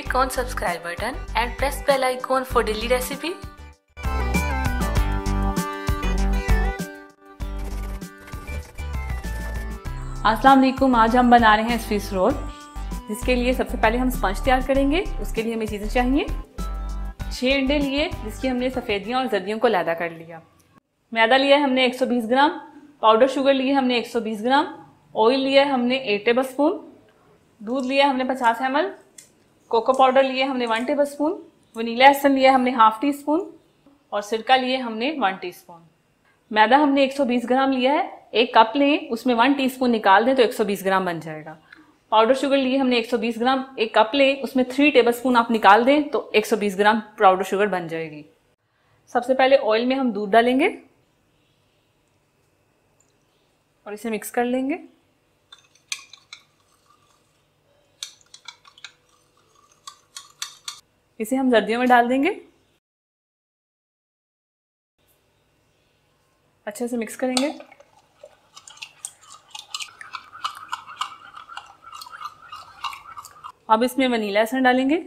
Click on subscribe button and press bell icon for daily recipe. अस्सलाम वालेकुम। आज हम बना रहे हैं स्विस रोल, जिसके लिए सबसे पहले हम स्पंज तैयार करेंगे। उसके लिए हमें चीज़ें चाहिए। 6 अंडे लिए, जिसकी हमने सफ़ेदियाँ और जर्दियों को लैदा कर लिया। मैदा लिया है हमने 120 ग्राम, पाउडर शुगर लिए हमने 120 ग्राम, ऑयल लिया है हमने 1 टेबल स्पून, दूध लिया हमने 50 ml, कोको पाउडर लिए हमने 1 टेबल स्पून, वनीला एसेंस लिया हमने ½ टी स्पून और सिरका लिए हमने 1 टीस्पून। मैदा हमने 120 ग्राम लिया है। 1 कप लें, उसमें 1 टीस्पून निकाल दें तो 120 ग्राम बन जाएगा। पाउडर शुगर लिए हमने 120 ग्राम। 1 कप लें, उसमें 3 टेबल स्पून आप निकाल दें तो 120 ग्राम पाउडर शुगर बन जाएगी। सबसे पहले ऑयल में हम दूध डालेंगे और इसे मिक्स कर लेंगे। इसे हम जर्दियों में डाल देंगे। अच्छे से मिक्स करेंगे। अब इसमें वनीला एसेंस डालेंगे,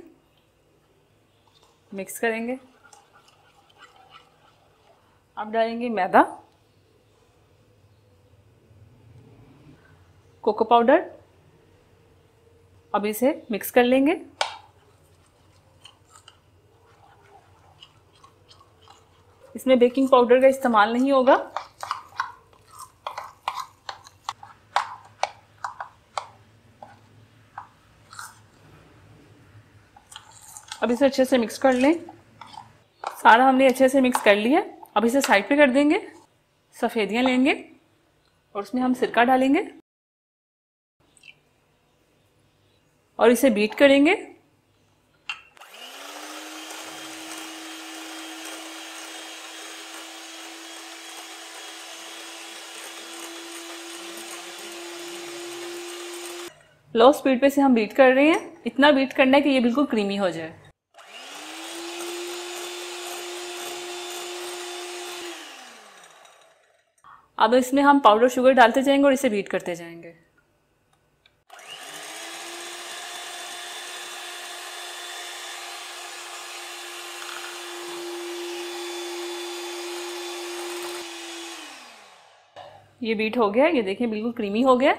मिक्स करेंगे। अब डालेंगे मैदा, कोको पाउडर। अब इसे मिक्स कर लेंगे। इसमें बेकिंग पाउडर का इस्तेमाल नहीं होगा। अब इसे अच्छे से मिक्स कर लें। सारा हमने अच्छे से मिक्स कर लिया। अब इसे साइड पे कर देंगे। सफ़ेदियाँ लेंगे और उसमें हम सिरका डालेंगे और इसे बीट करेंगे। लो स्पीड पे से हम बीट कर रहे हैं। इतना बीट करना है कि ये बिल्कुल क्रीमी हो जाए। अब इसमें हम पाउडर शुगर डालते जाएंगे और इसे बीट करते जाएंगे। ये बीट हो गया, ये देखें बिल्कुल क्रीमी हो गया।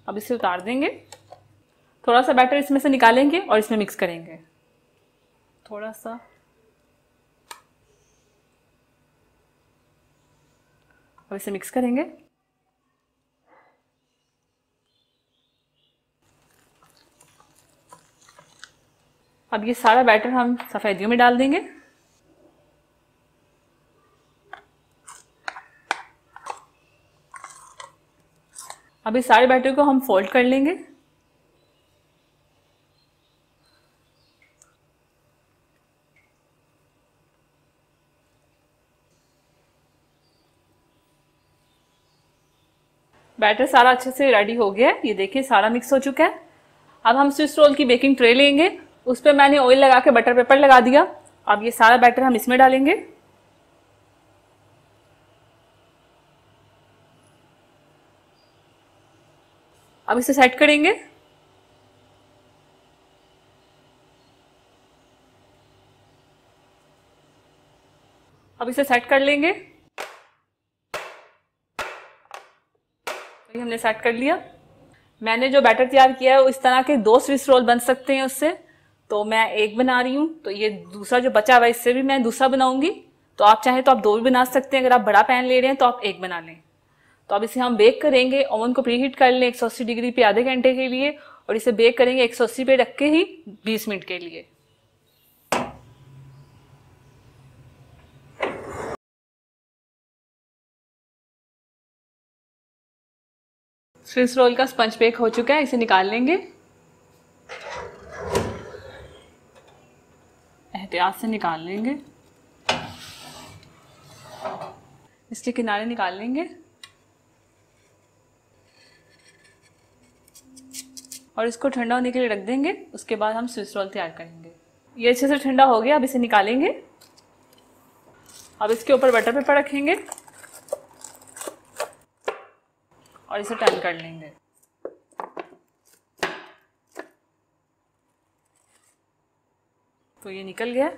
अब इसे उतार देंगे। थोड़ा सा बैटर इसमें से निकालेंगे और इसमें मिक्स करेंगे। थोड़ा सा अब इसे मिक्स करेंगे। अब ये सारा बैटर हम सफ़ेदियों में डाल देंगे। अब इस सारे बैटर को हम फोल्ड कर लेंगे। बैटर सारा अच्छे से रेडी हो गया है। ये देखिए सारा मिक्स हो चुका है। अब हम स्विस रोल की बेकिंग ट्रे लेंगे। उस पर मैंने ऑयल लगा के बटर पेपर लगा दिया। अब ये सारा बैटर हम इसमें डालेंगे। अब इसे सेट करेंगे। अब इसे सेट कर लेंगे। तो हमने सेट कर लिया। मैंने जो बैटर तैयार किया है इस तरह के 2 स्विस रोल बन सकते हैं उससे। तो मैं एक बना रही हूँ। तो ये दूसरा जो बचा हुआ है इससे भी मैं दूसरा बनाऊंगी। तो आप चाहें तो आप 2 भी बना सकते हैं। अगर आप बड़ा पैन ले रहे हैं तो आप 1 बना लें। तो अब इसे हम बेक करेंगे। ओवन को प्री हीट कर लें 180 डिग्री पे आधे घंटे के लिए और इसे बेक करेंगे 180 पे रख के ही 20 मिनट के लिए। स्विस रोल का स्पंज बेक हो चुका है। इसे निकाल लेंगे। एहतियात से निकाल लेंगे। इसके किनारे निकाल लेंगे और इसको ठंडा होने के लिए रख देंगे। उसके बाद हम स्विस रोल तैयार करेंगे। ये अच्छे से ठंडा हो गया। अब इसे निकालेंगे। अब इसके ऊपर बटर पेपर रखेंगे और इसे टर्न कर लेंगे। तो ये निकल गया।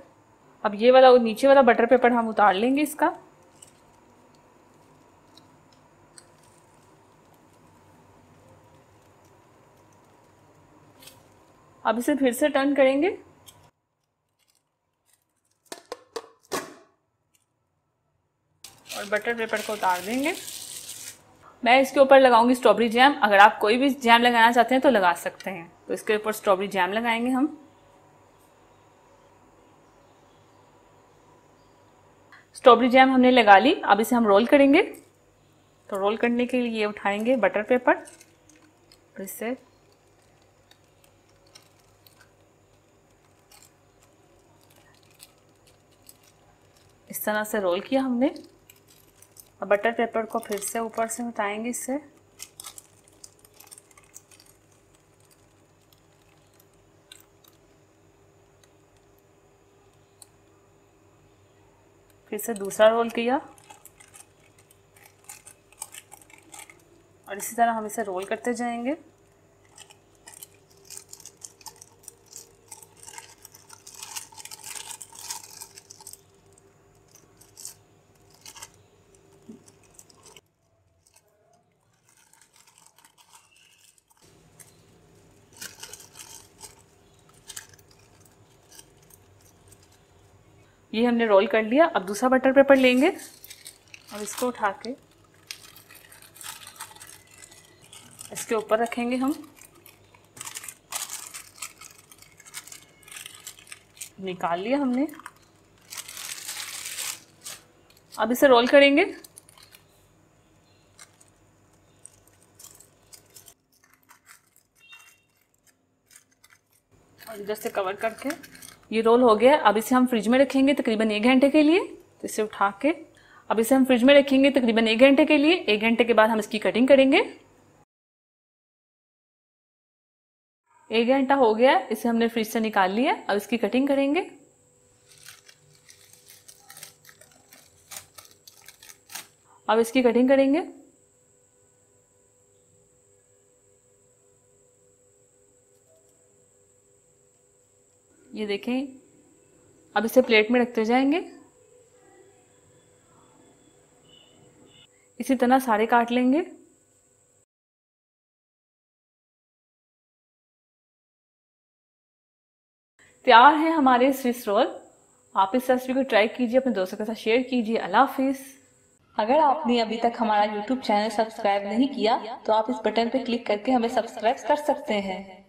अब ये वाला नीचे वाला बटर पेपर हम उतार लेंगे इसका। अब इसे फिर से टर्न करेंगे और बटर पेपर को उतार देंगे। मैं इसके ऊपर लगाऊंगी स्ट्रॉबेरी जैम। अगर आप कोई भी जैम लगाना चाहते हैं तो लगा सकते हैं। तो इसके ऊपर स्ट्रॉबेरी जैम लगाएंगे हम। स्ट्रॉबेरी जैम हमने लगा ली। अब इसे हम रोल करेंगे। तो रोल करने के लिए उठाएंगे बटर पेपर और इसे इस तरह से रोल किया हमने। अब बटर पेपर को फिर से ऊपर से उठाएंगे इससे। फिर से दूसरा रोल किया और इसी तरह हम इसे रोल करते जाएंगे। ये हमने रोल कर लिया। अब दूसरा बटर पेपर लेंगे और इसको उठा के इसके ऊपर रखेंगे हम। निकाल लिया हमने। अब इसे रोल करेंगे। और इधर से कवर करके ये रोल हो गया। अब इसे हम फ्रिज में रखेंगे तकरीबन 1 घंटे के लिए। तो इसे उठा के अब इसे हम फ्रिज में रखेंगे तकरीबन 1 घंटे के लिए। 1 घंटे के बाद हम इसकी कटिंग करेंगे। 1 घंटा हो गया, इसे हमने फ्रिज से निकाल लिया। अब इसकी कटिंग करेंगे। अब इसकी कटिंग करेंगे। ये देखें। अब इसे प्लेट में रखते जाएंगे। इसी तरह सारे काट लेंगे। तैयार है हमारे स्विस रोल। आप इस रेसिपी को ट्राई कीजिए, अपने दोस्तों के साथ शेयर कीजिए। अल्लाह हाफिज। अगर आपने अभी तक हमारा YouTube चैनल सब्सक्राइब नहीं किया तो आप इस बटन पर क्लिक करके हमें सब्सक्राइब कर सकते हैं।